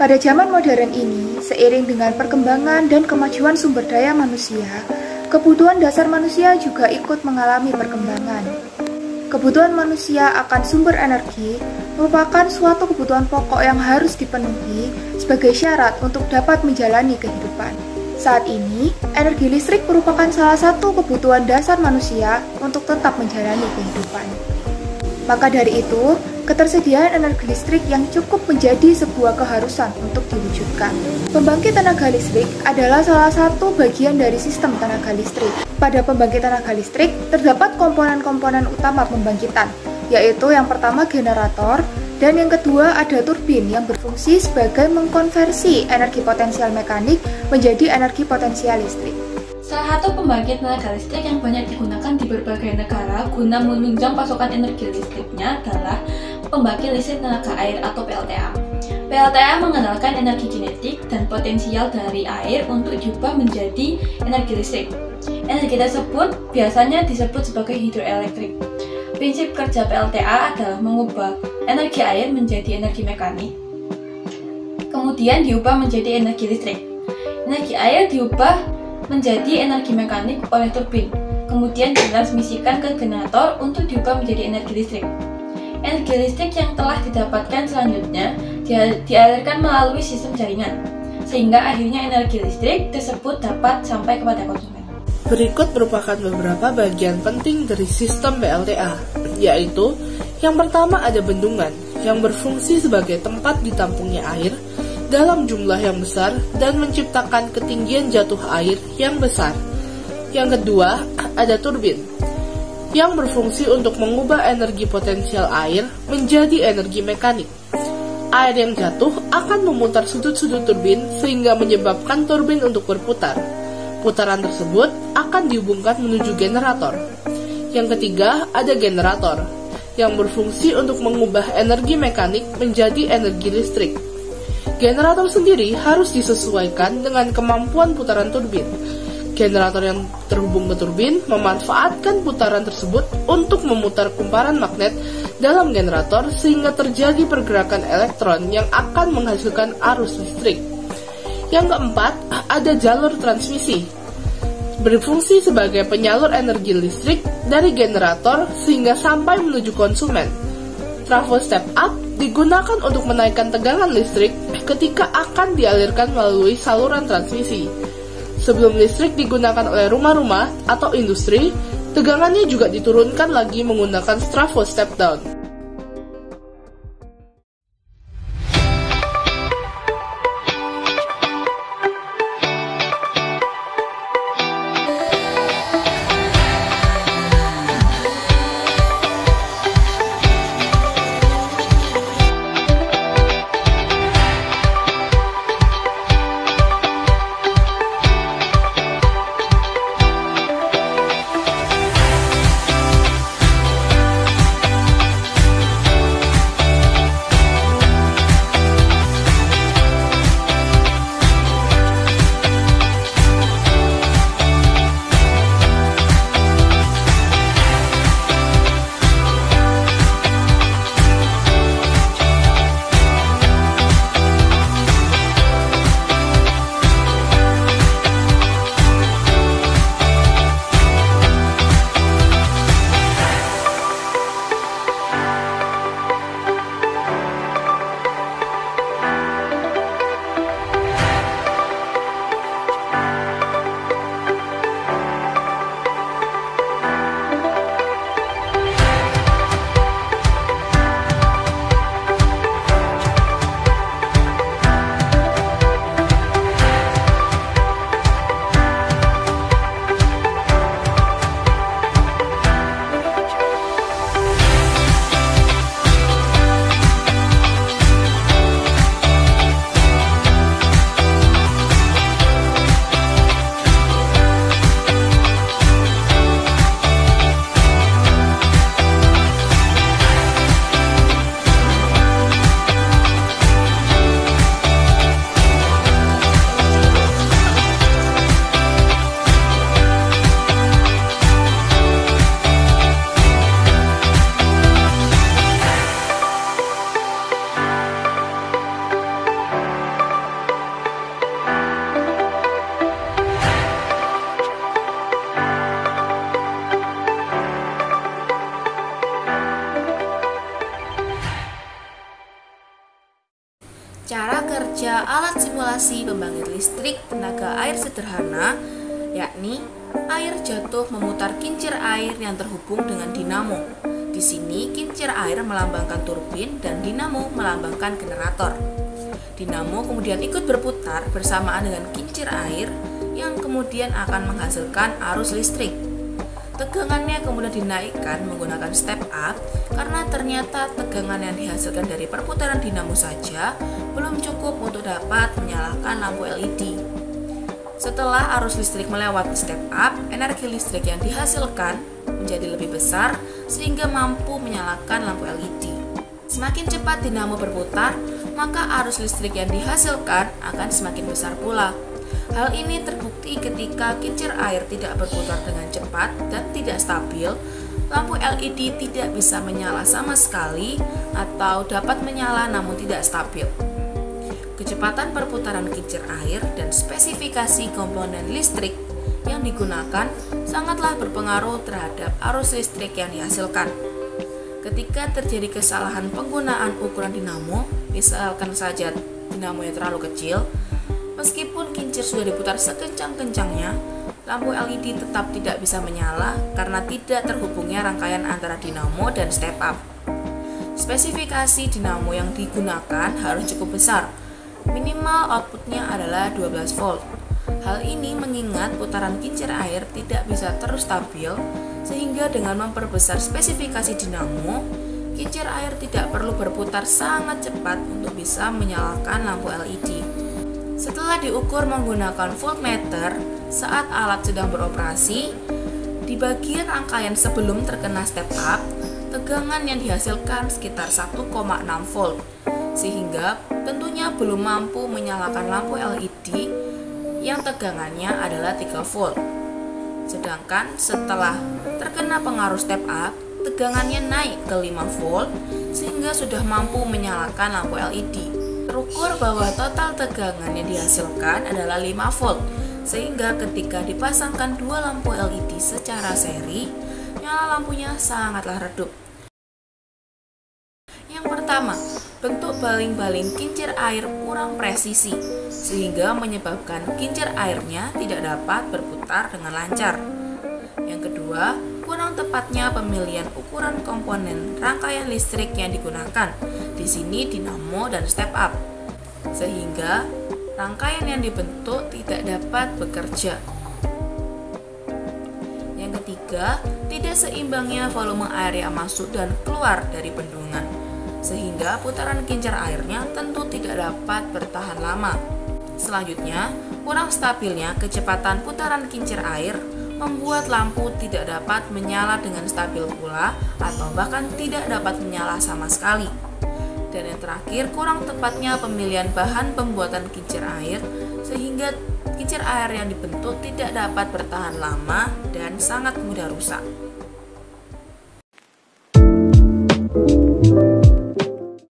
Pada zaman modern ini, seiring dengan perkembangan dan kemajuan sumber daya manusia, kebutuhan dasar manusia juga ikut mengalami perkembangan. Kebutuhan manusia akan sumber energi merupakan suatu kebutuhan pokok yang harus dipenuhi sebagai syarat untuk dapat menjalani kehidupan. Saat ini, energi listrik merupakan salah satu kebutuhan dasar manusia untuk tetap menjalani kehidupan. Maka dari itu, ketersediaan energi listrik yang cukup menjadi sebuah keharusan untuk diwujudkan. Pembangkit tenaga listrik adalah salah satu bagian dari sistem tenaga listrik. Pada pembangkit tenaga listrik, terdapat komponen-komponen utama pembangkitan, yaitu yang pertama generator, dan yang kedua ada turbin yang berfungsi sebagai mengkonversi energi potensial mekanik menjadi energi potensial listrik. Salah satu pembangkit tenaga listrik yang banyak digunakan di berbagai negara guna menunjang pasokan energi listriknya adalah pembangkit listrik tenaga air atau PLTA. PLTA mengandalkan energi kinetik dan potensial dari air untuk diubah menjadi energi listrik. Energi tersebut biasanya disebut sebagai hidroelektrik. Prinsip kerja PLTA adalah mengubah energi air menjadi energi mekanik, kemudian diubah menjadi energi listrik. Energi air diubah menjadi energi mekanik oleh turbin, kemudian ditransmisikan ke generator untuk diubah menjadi energi listrik. Energi listrik yang telah didapatkan selanjutnya dialirkan melalui sistem jaringan, sehingga akhirnya energi listrik tersebut dapat sampai kepada konsumen. Berikut merupakan beberapa bagian penting dari sistem PLTA, yaitu yang pertama ada bendungan, yang berfungsi sebagai tempat ditampungnya air dalam jumlah yang besar dan menciptakan ketinggian jatuh air yang besar. Yang kedua, ada turbin, yang berfungsi untuk mengubah energi potensial air menjadi energi mekanik. Air yang jatuh akan memutar sudut-sudut turbin sehingga menyebabkan turbin untuk berputar. Putaran tersebut akan dihubungkan menuju generator. Yang ketiga, ada generator, yang berfungsi untuk mengubah energi mekanik menjadi energi listrik. Generator sendiri harus disesuaikan dengan kemampuan putaran turbin. Generator yang terhubung ke turbin memanfaatkan putaran tersebut untuk memutar kumparan magnet dalam generator sehingga terjadi pergerakan elektron yang akan menghasilkan arus listrik. Yang keempat, ada jalur transmisi. Berfungsi sebagai penyalur energi listrik dari generator sehingga sampai menuju konsumen. Trafo step up digunakan untuk menaikkan tegangan listrik ketika akan dialirkan melalui saluran transmisi. Sebelum listrik digunakan oleh rumah-rumah atau industri, tegangannya juga diturunkan lagi menggunakan trafo step down. instalasi pembangkit listrik tenaga air sederhana, yakni air jatuh memutar kincir air yang terhubung dengan dinamo. Di sini kincir air melambangkan turbin dan dinamo melambangkan generator. Dinamo kemudian ikut berputar bersamaan dengan kincir air yang kemudian akan menghasilkan arus listrik. Tegangannya kemudian dinaikkan menggunakan step up karena ternyata tegangan yang dihasilkan dari perputaran dinamo saja belum cukup untuk dapat menyalakan lampu LED. Setelah arus listrik melewati step up, energi listrik yang dihasilkan menjadi lebih besar sehingga mampu menyalakan lampu LED. Semakin cepat dinamo berputar, maka arus listrik yang dihasilkan akan semakin besar pula. Hal ini terbukti ketika kincir air tidak berputar dengan cepat dan tidak stabil, lampu LED tidak bisa menyala sama sekali atau dapat menyala namun tidak stabil. Kecepatan perputaran kincir air dan spesifikasi komponen listrik yang digunakan sangatlah berpengaruh terhadap arus listrik yang dihasilkan. Ketika terjadi kesalahan penggunaan ukuran dinamo, misalkan saja dinamonya terlalu kecil, meskipun kincir sudah diputar sekencang-kencangnya, lampu LED tetap tidak bisa menyala karena tidak terhubungnya rangkaian antara dinamo dan step up. Spesifikasi dinamo yang digunakan harus cukup besar, minimal outputnya adalah 12 volt. Hal ini mengingat putaran kincir air tidak bisa terus stabil, sehingga dengan memperbesar spesifikasi dinamo, kincir air tidak perlu berputar sangat cepat untuk bisa menyalakan lampu LED. Setelah diukur menggunakan voltmeter saat alat sedang beroperasi, di bagian rangkaian sebelum terkena step up, tegangan yang dihasilkan sekitar 1,6 volt, sehingga tentunya belum mampu menyalakan lampu LED yang tegangannya adalah 3 volt. Sedangkan setelah terkena pengaruh step up, tegangannya naik ke 5 volt sehingga sudah mampu menyalakan lampu LED. Terukur bahwa total tegangan yang dihasilkan adalah 5 volt, sehingga ketika dipasangkan dua lampu LED secara seri, nyala lampunya sangatlah redup. Yang pertama, bentuk baling-baling kincir air kurang presisi, sehingga menyebabkan kincir airnya tidak dapat berputar dengan lancar. Yang kedua, kurang tepatnya pemilihan ukuran komponen rangkaian listrik yang digunakan, di sini dinamo dan step up, sehingga rangkaian yang dibentuk tidak dapat bekerja. Yang ketiga, tidak seimbangnya volume air yang masuk dan keluar dari bendungan, sehingga putaran kincir airnya tentu tidak dapat bertahan lama. Selanjutnya, kurang stabilnya kecepatan putaran kincir air membuat lampu tidak dapat menyala dengan stabil pula atau bahkan tidak dapat menyala sama sekali. Dan yang terakhir, kurang tepatnya pemilihan bahan pembuatan kincir air sehingga kincir air yang dibentuk tidak dapat bertahan lama dan sangat mudah rusak.